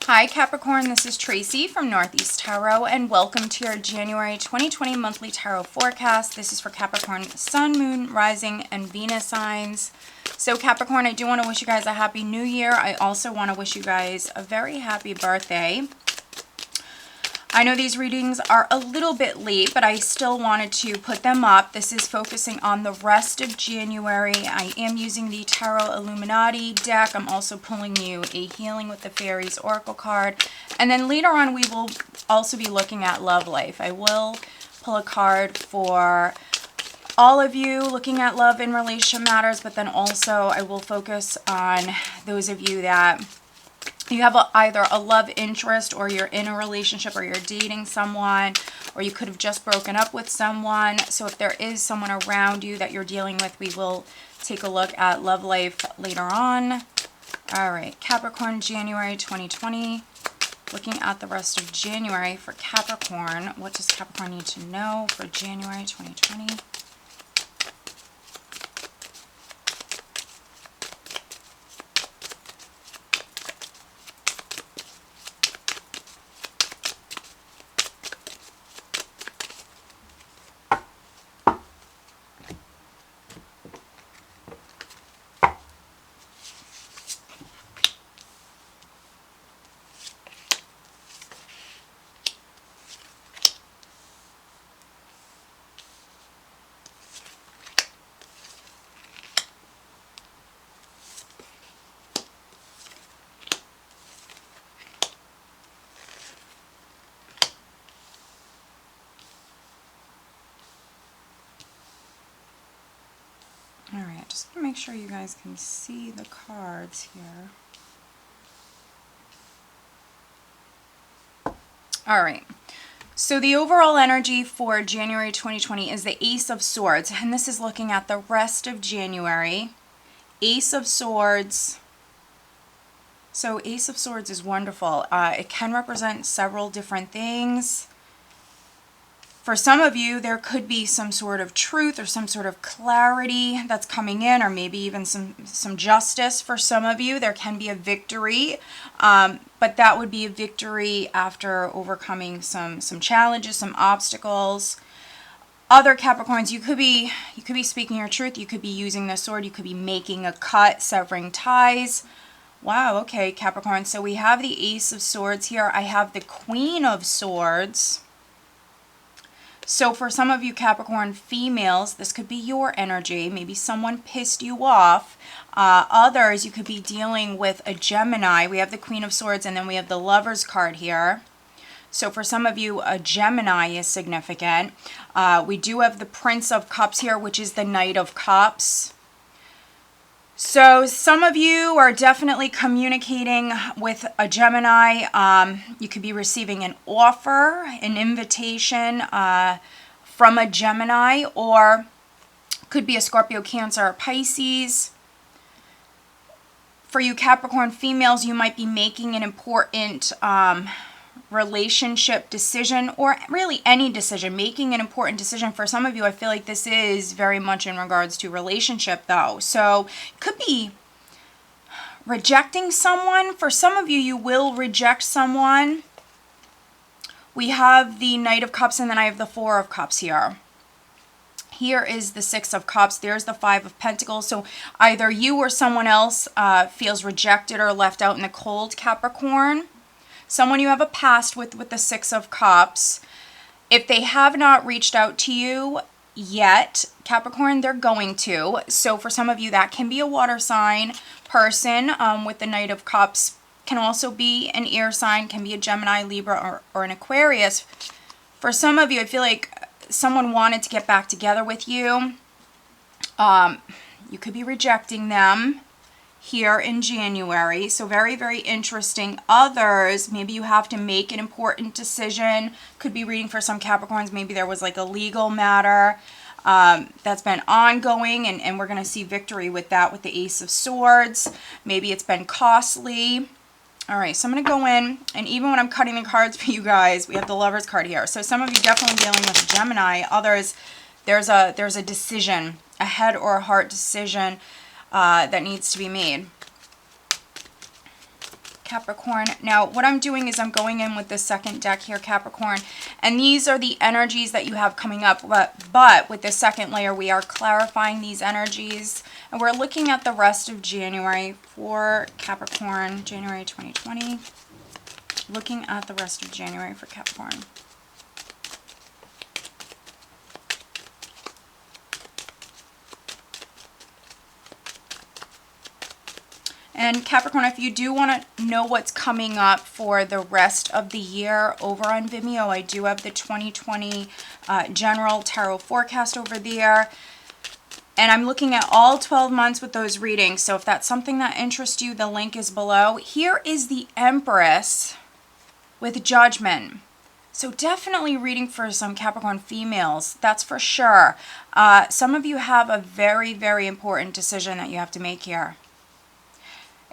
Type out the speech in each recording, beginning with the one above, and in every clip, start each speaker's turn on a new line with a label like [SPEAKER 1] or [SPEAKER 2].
[SPEAKER 1] Hi Capricorn, this is Tracy from Northeast Tarot and welcome to your January 2020 monthly tarot forecast. This is for Capricorn Sun, Moon, Rising, and Venus signs. So Capricorn, I do want to wish you guys a happy new year. I also want to wish you guys a very happy birthday. I know these readings are a little bit late, but I still wanted to put them up. This is focusing on the rest of January. I am using the Tarot Illuminati deck. I'm also pulling you a Healing with the Fairies Oracle card. And then later on, we will also be looking at love life. I will pull a card for all of you looking at love and relationship matters, but then also I will focus on those of you that you have either a love interest or you're in a relationship or you're dating someone or you could have just broken up with someone. So if there is someone around you that you're dealing with, we will take a look at love life later on. All right, Capricorn, January 2020. Looking at the rest of January for Capricorn. What does Capricorn need to know for January 2020? All right, just to make sure you guys can see the cards here. All right, so the overall energy for January 2020 is the Ace of Swords, and this is looking at the rest of January. Ace of Swords. So Ace of Swords is wonderful. It can represent several different things. For some of you, there could be some sort of truth or some sort of clarity that's coming in, or maybe even some justice. For some of you, there can be a victory, but that would be a victory after overcoming some challenges, some obstacles. Other Capricorns, you could be speaking your truth. You could be using the sword. You could be making a cut, severing ties. Wow, okay, Capricorn. So we have the Ace of Swords here. I have the Queen of Swords. So for some of you Capricorn females, this could be your energy. Maybe someone pissed you off. Others, you could be dealing with a Gemini. We have the Queen of Swords and then we have the Lovers card here. So for some of you, a Gemini is significant. We do have the Prince of Cups here, which is the Knight of Cups. So some of you are definitely communicating with a Gemini. You could be receiving an offer, an invitation from a Gemini, or could be a Scorpio, Cancer, or Pisces. For you Capricorn females, you might be making an important relationship decision, or really any decision, making an important decision. For some of you, I feel like this is very much in regards to relationship though. So it could be rejecting someone. For some of you, you will reject someone. We have the Knight of Cups and then I have the Four of Cups here. Here is the Six of Cups. There's the Five of Pentacles. So either you or someone else feels rejected or left out in the cold, Capricorn. Someone you have a past with the Six of Cups. If they have not reached out to you yet, Capricorn, they're going to. So for some of you, that can be a water sign person with the Knight of Cups. Can also be an air sign, can be a Gemini, Libra, or an Aquarius. For some of you, I feel like someone wanted to get back together with you. You could be rejecting them here in January. So very, very interesting. Others, maybe you have to make an important decision. Could be reading for some Capricorns. Maybe there was like a legal matter that's been ongoing and we're going to see victory with that with the Ace of Swords. Maybe it's been costly. All right, so I'm going to go in, and even when I'm cutting the cards for you guys, we have the Lovers card here. So some of you definitely dealing with a Gemini. Others, there's a decision, a head or a heart decision that needs to be made. Capricorn. Now, what I'm doing is I'm going in with the second deck here, Capricorn, and these are the energies that you have coming up, but with the second layer, we are clarifying these energies, and we're looking at the rest of January for Capricorn, January 2020, looking at the rest of January for Capricorn. And Capricorn, if you do want to know what's coming up for the rest of the year over on Vimeo, I do have the 2020 general tarot forecast over there. And I'm looking at all 12 months with those readings. So if that's something that interests you, the link is below. Here is the Empress with Judgment. So definitely reading for some Capricorn females, that's for sure. Some of you have a very, very important decision that you have to make here.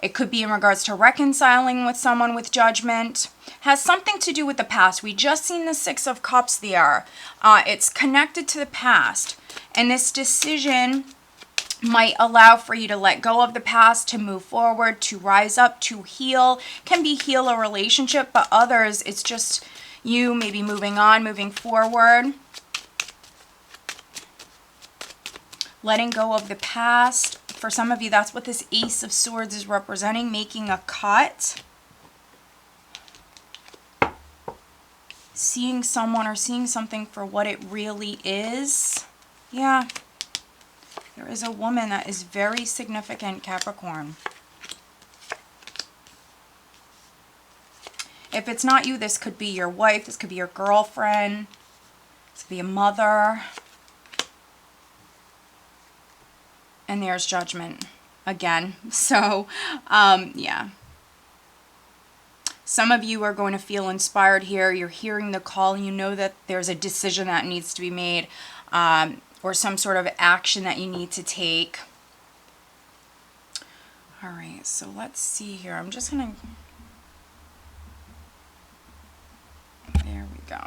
[SPEAKER 1] It could be in regards to reconciling with someone with Judgment. Has something to do with the past. We just seen the Six of Cups there. It's connected to the past. And this decision might allow for you to let go of the past, to move forward, to rise up, to heal. Can be heal a relationship, but others, it's just you maybe moving on, moving forward. Letting go of the past. For some of you, that's what this Ace of Swords is representing, making a cut. Seeing someone or seeing something for what it really is. Yeah, there is a woman that is very significant, Capricorn. If it's not you, this could be your wife, this could be your girlfriend, this could be a mother. And there's Judgment again. So, yeah. Some of you are going to feel inspired here. You're hearing the call and you know that there's a decision that needs to be made, or some sort of action that you need to take. All right, so let's see here. I'm just going to... There we go.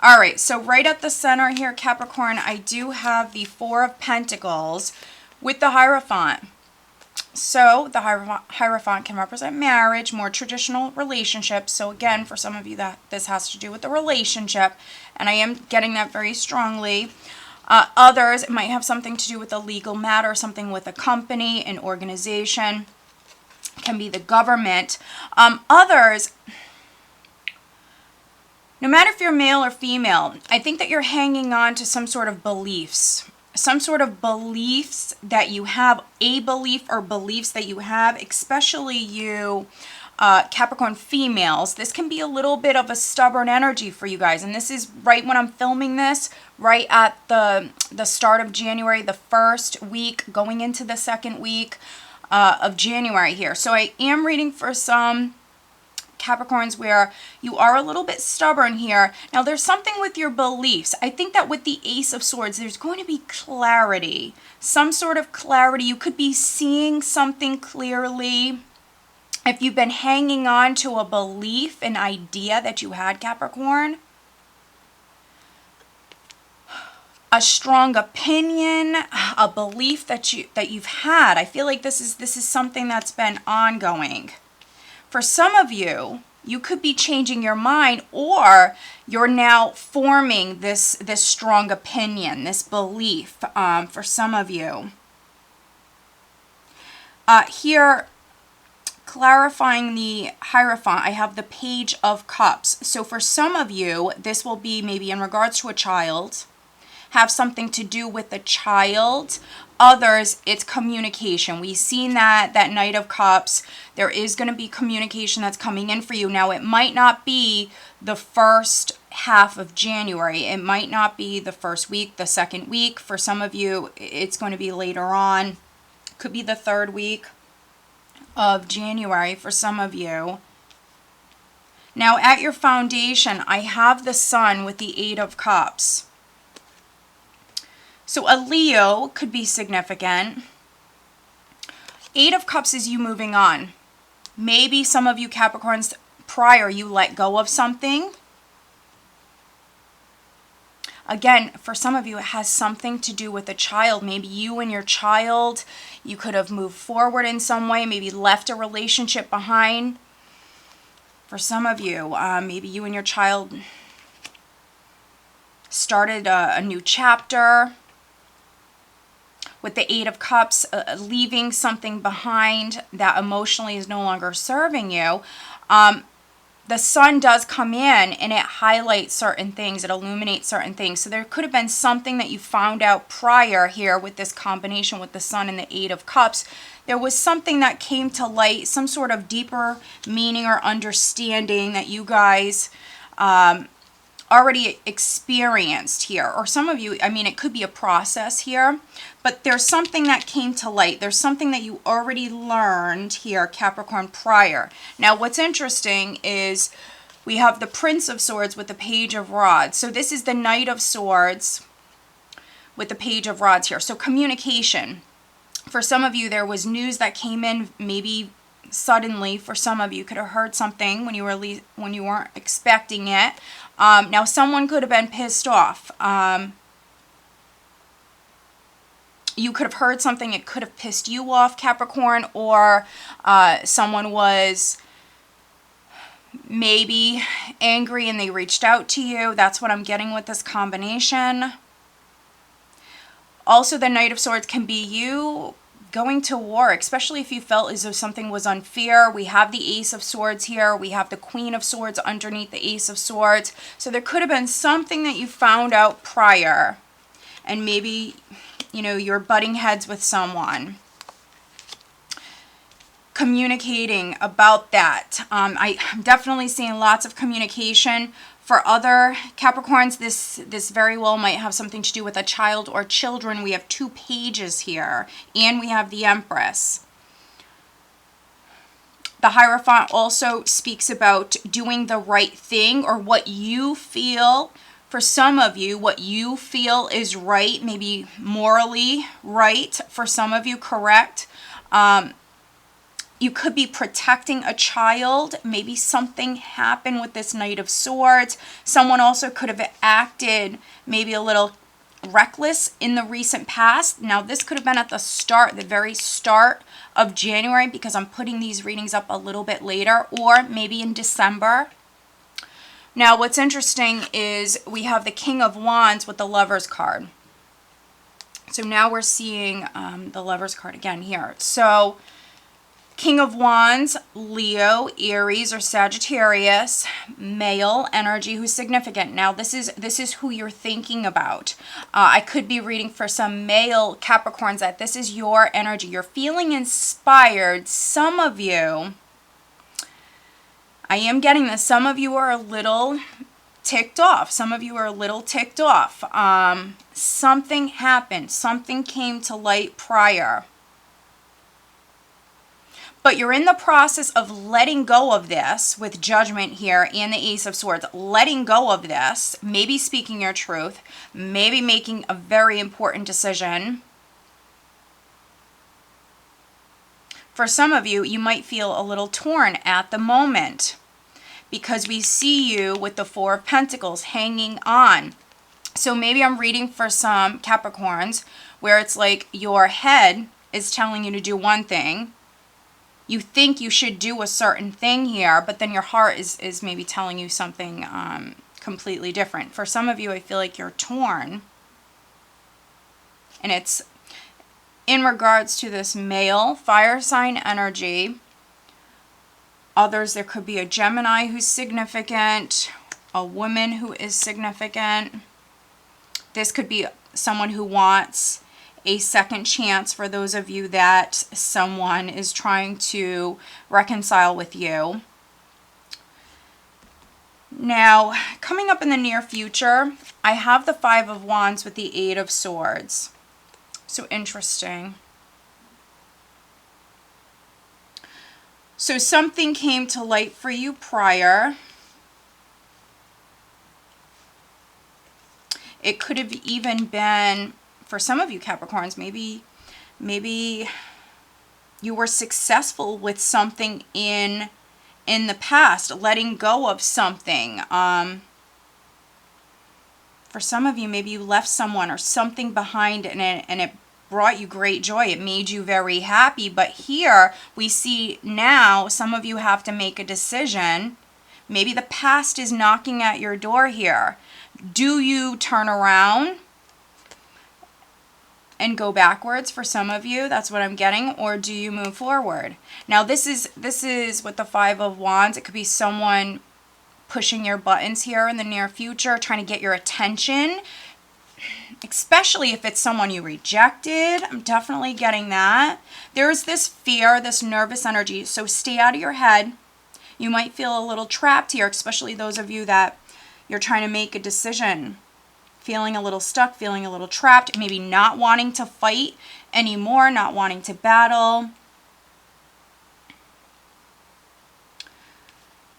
[SPEAKER 1] All right, so right at the center here, Capricorn, I do have the Four of Pentacles with the Hierophant. So the Hierophant can represent marriage, more traditional relationships. So again, for some of you, that this has to do with the relationship, and I am getting that very strongly. Others, it might have something to do with a legal matter, something with a company, an organization. It can be the government. Others... No matter if you're male or female, I think that you're hanging on to some sort of beliefs. Some sort of beliefs that you have, a belief or beliefs that you have, especially you Capricorn females. This can be a little bit of a stubborn energy for you guys. And this is right when I'm filming this, right at the start of January, the first week, going into the second week of January here. So I am reading for some Capricorns where you are a little bit stubborn here. Now there's something with your beliefs. I think that with the Ace of Swords, there's going to be clarity, some sort of clarity. You could be seeing something clearly. If you've been hanging on to a belief, an idea that you had, Capricorn, a strong opinion, a belief that you've had. I feel like this is something that's been ongoing. For some of you, you could be changing your mind, or you're now forming this strong opinion, this belief, for some of you. Here, clarifying the Hierophant, I have the Page of Cups. So for some of you, this will be maybe in regards to a child, have something to do with a child. Others, it's communication. We've seen that Knight of Cups. There is going to be communication that's coming in for you. Now, it might not be the first half of January. It might not be the first week, the second week. For some of you, it's going to be later on. Could be the third week of January for some of you. Now, at your foundation, I have the Sun with the Eight of Cups. So a Leo could be significant. Eight of Cups is you moving on. Maybe some of you Capricorns, prior, you let go of something. Again, for some of you, it has something to do with a child. Maybe you and your child, you could have moved forward in some way, maybe left a relationship behind. For some of you, maybe you and your child started a new chapter. With the Eight of Cups, leaving something behind that emotionally is no longer serving you. The sun does come in and it highlights certain things. It illuminates certain things. So there could have been something that you found out prior here with this combination with the sun and the Eight of Cups. There was something that came to light, some sort of deeper meaning or understanding that you guys already experienced here. Or some of you, I mean, it could be a process here, but there's something that came to light. There's something that you already learned here, Capricorn, prior. Now, what's interesting is we have the Prince of Swords with the Page of Rods. So this is the Knight of Swords with the Page of Rods here. So communication. For some of you, there was news that came in maybe suddenly. For some of you, could have heard something when you weren't expecting it. Now, someone could have been pissed off. You could have heard something. It could have pissed you off, Capricorn, or someone was maybe angry and they reached out to you. That's what I'm getting with this combination. Also, the Knight of Swords can be you going to war, especially if you felt as though something was unfair. We have the Ace of Swords here. We have the Queen of Swords underneath the Ace of Swords. So there could have been something that you found out prior. And maybe, you know, you're butting heads with someone. Communicating about that. I'm definitely seeing lots of communication. For other Capricorns, this very well might have something to do with a child or children. We have two pages here, and we have the Empress. The Hierophant also speaks about doing the right thing, or what you feel. For some of you, what you feel is right, maybe morally right. For some of you, correct. You could be protecting a child. Maybe something happened with this Knight of Swords. Someone also could have acted maybe a little reckless in the recent past. Now, this could have been at the start, the very start of January, because I'm putting these readings up a little bit later, or maybe in December. Now, what's interesting is we have the King of Wands with the Lovers card. So now we're seeing the Lovers card again here. So King of Wands, Leo, Aries, or Sagittarius, male energy who's significant. Now, this is who you're thinking about. I could be reading for some male Capricorns that this is your energy. You're feeling inspired. Some of you, I am getting this. Some of you are a little ticked off. Some of you are a little ticked off. Something happened. Something came to light prior. But you're in the process of letting go of this with Judgment here and the Ace of Swords. Letting go of this, maybe speaking your truth, maybe making a very important decision. For some of you, you might feel a little torn at the moment because we see you with the Four of Pentacles hanging on. So maybe I'm reading for some Capricorns where it's like your head is telling you to do one thing. You think you should do a certain thing here, but then your heart is maybe telling you something completely different. For some of you, I feel like you're torn. And it's in regards to this male fire sign energy. Others, there could be a Gemini who's significant, a woman who is significant. This could be someone who wants a second chance, for those of you that someone is trying to reconcile with you. Now, coming up in the near future, I have the Five of Wands with the Eight of Swords. So interesting. So something came to light for you prior. It could have even been, for some of you Capricorns, maybe you were successful with something in the past, letting go of something. For For some of you, maybe you left someone or something behind and it brought you great joy. It made you very happy. But here we see now some of you have to make a decision. Maybe the past is knocking at your door here. Do you turn around and go backwards? For some of you, that's what I'm getting. Or do you move forward? Now this is with the Five of Wands. It could be someone pushing your buttons here in the near future, trying to get your attention, especially if it's someone you rejected. I'm definitely getting that. There's this fear, this nervous energy. So stay out of your head. You might feel a little trapped here, especially those of you that you're trying to make a decision, feeling a little stuck, feeling a little trapped, maybe not wanting to fight anymore, not wanting to battle.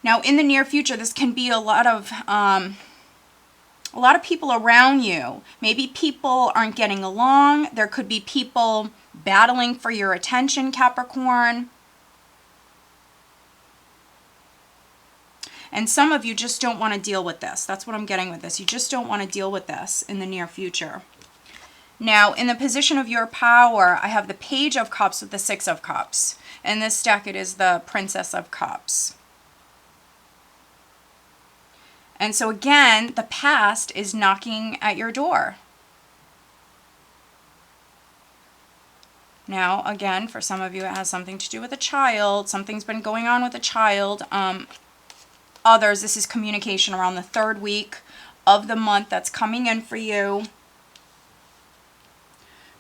[SPEAKER 1] Now, in the near future, this can be a lot of people around you. Maybe people aren't getting along. There could be people battling for your attention, Capricorn. And some of you just don't want to deal with this. That's what I'm getting with this. You just don't want to deal with this in the near future. Now, in the position of your power, I have the Page of Cups with the Six of Cups. In this deck, it is the Princess of Cups. And so again, the past is knocking at your door. Now, again, for some of you, it has something to do with a child. Something's been going on with a child. Others, this is communication around the 3rd week of the month that's coming in for you.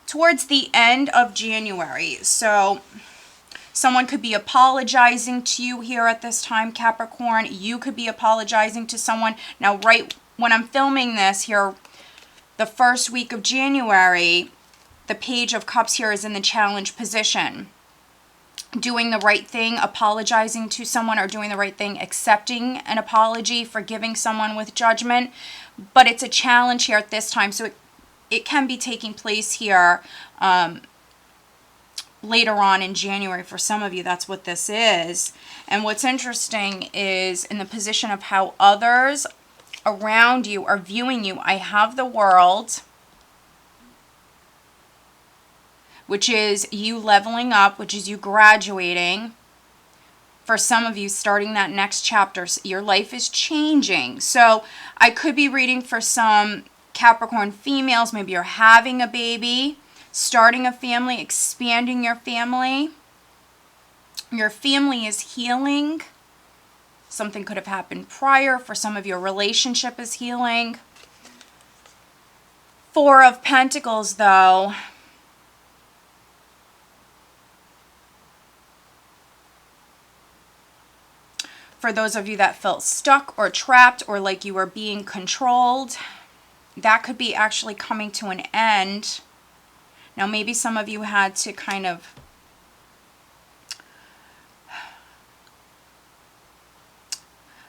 [SPEAKER 1] Towards the end of January. So someone could be apologizing to you here at this time, Capricorn. You could be apologizing to someone. Now, right when I'm filming this here, the 1st week of January, the Page of Cups here is in the challenge position. Doing the right thing, apologizing to someone, or doing the right thing, accepting an apology, forgiving someone with judgment. But it's a challenge here at this time. So it can be taking place here later on in January. For some of you, that's what this is. And what's interesting is in the position of how others around you are viewing you. I have the World, which is you leveling up, which is you graduating. For some of you, starting that next chapter, your life is changing. So I could be reading for some Capricorn females. Maybe you're having a baby, starting a family, expanding your family. Your family is healing. Something could have happened prior. For some of you, a relationship is healing. Four of Pentacles, though. For those of you that felt stuck or trapped or like you were being controlled, that could be actually coming to an end. Now, maybe some of you had to kind of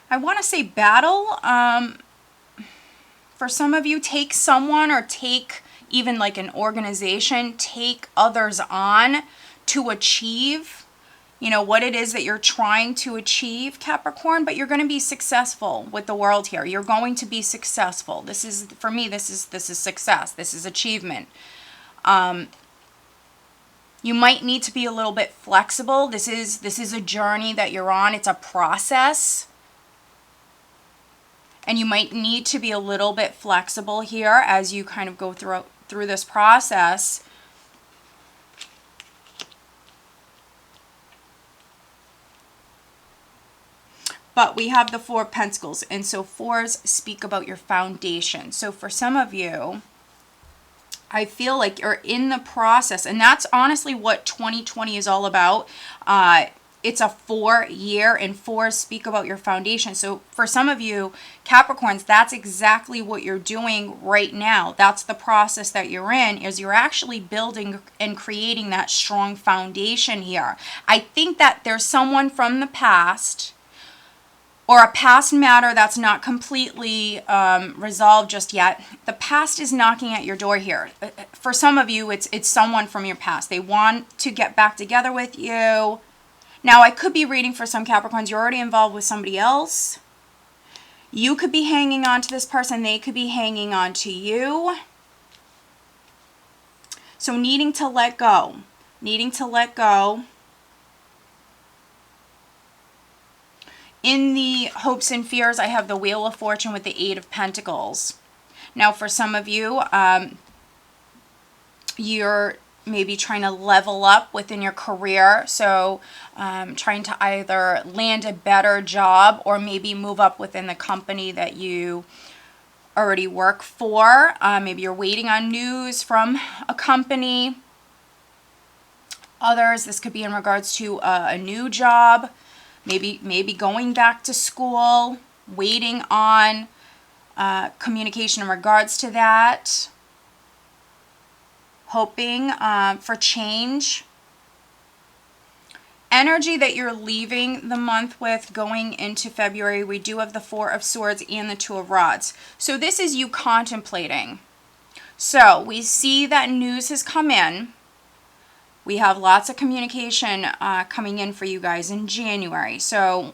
[SPEAKER 1] I want to say battle. For some of you, take someone or take even like an organization, take others on to achieve, you know, what it is that you're trying to achieve, Capricorn, but you're going to be successful with the World here. You're going to be successful. This is, for me, this is success. This is achievement. You might need to be a little bit flexible. This is a journey that you're on. It's a process. And you might need to be a little bit flexible here as you kind of go through this process. But we have the Four of Pentacles, and so fours speak about your foundation. So for some of you, I feel like you're in the process, and that's honestly what 2020 is all about. It's a 4-year, and fours speak about your foundation. So for some of you, Capricorns, that's exactly what you're doing right now. That's the process that you're in, is you're actually building and creating that strong foundation here. I think that there's someone from the past or a past matter that's not completely resolved just yet. The past is knocking at your door here. For some of you, it's someone from your past. They want to get back together with you. Now, I could be reading for some Capricorns, you're already involved with somebody else. You could be hanging on to this person. They could be hanging on to you. So needing to let go. Needing to let go. In the hopes and fears, I have the Wheel of Fortune with the Eight of Pentacles. Now, for some of you, you're maybe trying to level up within your career. So trying to either land a better job or maybe move up within the company that you already work for. Maybe you're waiting on news from a company. Others, this could be in regards to a new job. Maybe going back to school, waiting on communication in regards to that. Hoping for change. Energy that you're leaving the month with going into February, we do have the Four of Swords and the Two of Rods. So this is you contemplating. So we see that news has come in. We have lots of communication coming in for you guys in January. So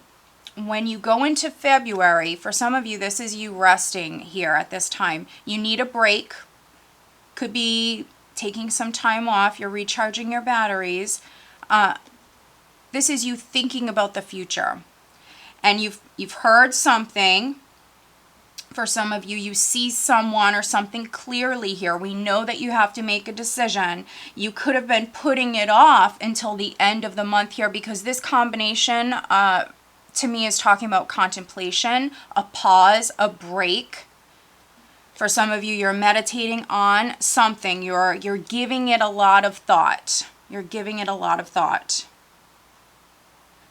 [SPEAKER 1] when you go into February, for some of you, this is you resting here at this time. You need a break. Could be taking some time off. You're recharging your batteries. This is you thinking about the future. And you've heard something. For some of you, you see someone or something clearly here. We know that you have to make a decision. You could have been putting it off until the end of the month here, because this combination to me is talking about contemplation, a pause, a break. For some of you, you're meditating on something. You're giving it a lot of thought. You're giving it a lot of thought.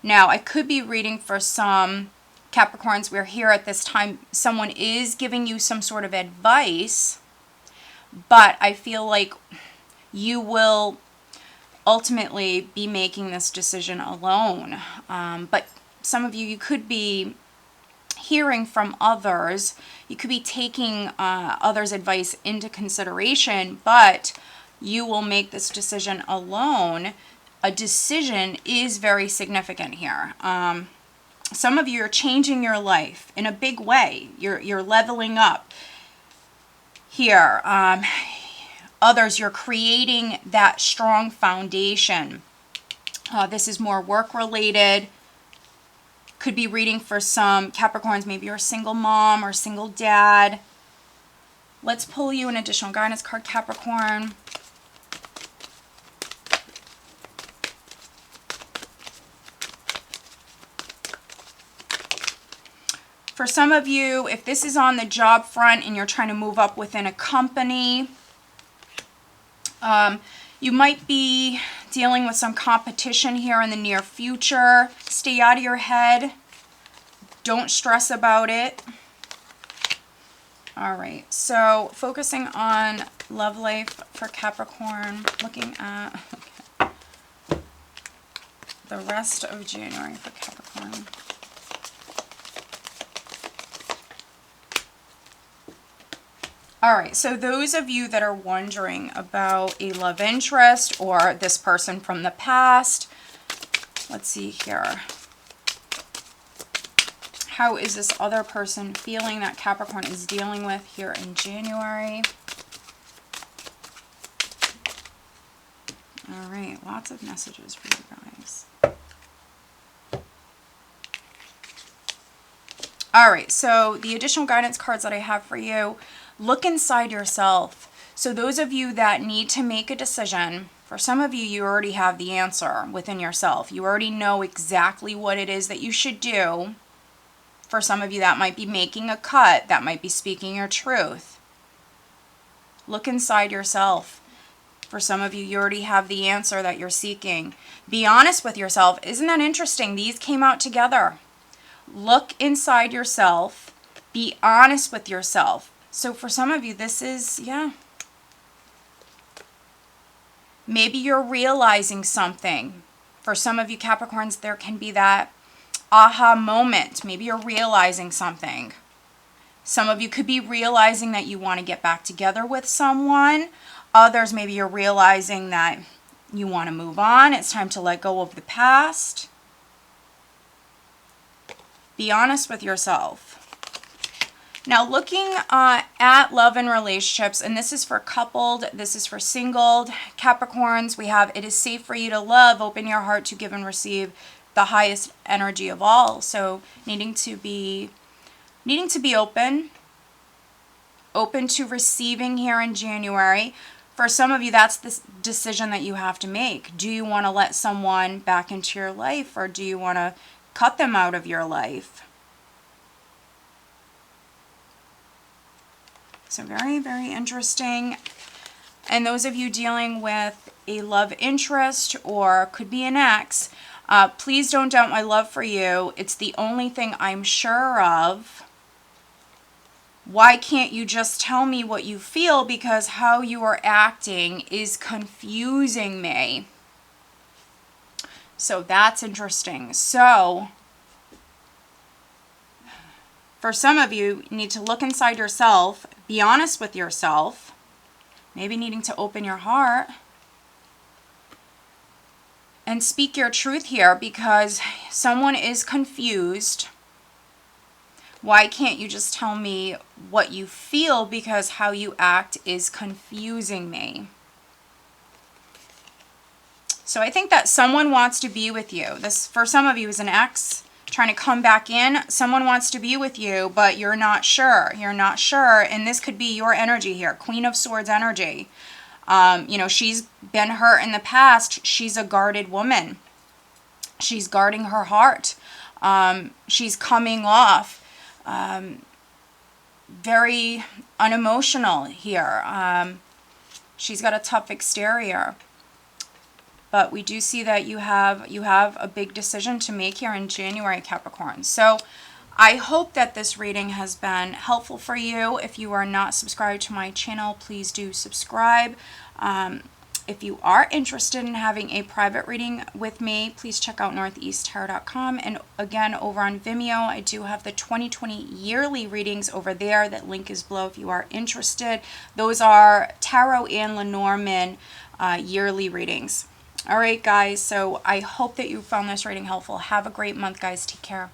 [SPEAKER 1] Now, I could be reading for some Capricorns. We're here at this time. Someone is giving you some sort of advice, but I feel like you will ultimately be making this decision alone. But some of you, you could be hearing from others. You could be taking others' advice into consideration, but you will make this decision alone. A decision is very significant here. Some of you are changing your life in a big way. You're leveling up here. Others, you're creating that strong foundation. This is more work related. Could be reading for some Capricorns. Maybe you're a single mom or single dad. Let's pull you an additional guidance card, Capricorn. For some of you, if this is on the job front and you're trying to move up within a company, you might be dealing with some competition here in the near future. Stay out of your head. Don't stress about it. All right, so focusing on love life for Capricorn, looking at the rest of January for Capricorn. All right, so those of you that are wondering about a love interest or this person from the past, let's see here. How is this other person feeling that Capricorn is dealing with here in January? All right, lots of messages for you guys. All right, so the additional guidance cards that I have for you, look inside yourself. So those of you that need to make a decision, for some of you, you already have the answer within yourself. You already know exactly what it is that you should do. For some of you, that might be making a cut. That might be speaking your truth. Look inside yourself. For some of you, you already have the answer that you're seeking. Be honest with yourself. Isn't that interesting? These came out together. Look inside yourself. Be honest with yourself. So for some of you, this is, maybe you're realizing something. For some of you Capricorns, there can be that aha moment. Maybe you're realizing something. Some of you could be realizing that you want to get back together with someone. Others, maybe you're realizing that you want to move on. It's time to let go of the past. Be honest with yourself. Now looking at love and relationships, and this is for coupled, this is for singled Capricorns, we have it is safe for you to love, open your heart to give and receive the highest energy of all. So needing to be open to receiving here in January. For some of you, that's the decision that you have to make. Do you want to let someone back into your life, or do you want to cut them out of your life? So very, very interesting. And those of you dealing with a love interest or could be an ex, please don't doubt my love for you. It's the only thing I'm sure of. Why can't you just tell me what you feel? Because how you are acting is confusing me. So that's interesting. So for some of you, you need to look inside yourself, be honest with yourself, maybe needing to open your heart and speak your truth here, because someone is confused. Why can't you just tell me what you feel? Because how you act is confusing me. So I think that someone wants to be with you. This, for some of you, is an ex trying to come back in. Someone wants to be with you, but you're not sure. You're not sure. And this could be your energy here. Queen of Swords energy. You know, she's been hurt in the past. She's a guarded woman. She's guarding her heart. She's coming off very unemotional here. She's got a tough exterior, but we do see that you have a big decision to make here in January, Capricorn. So I hope that this reading has been helpful for you. If you are not subscribed to my channel, please do subscribe. If you are interested in having a private reading with me, please check out northeasttarot.com. And again, over on Vimeo, I do have the 2020 yearly readings over there. That link is below if you are interested. Those are tarot and Lenormand yearly readings. All right, guys, so I hope that you found this reading helpful. Have a great month, guys. Take care.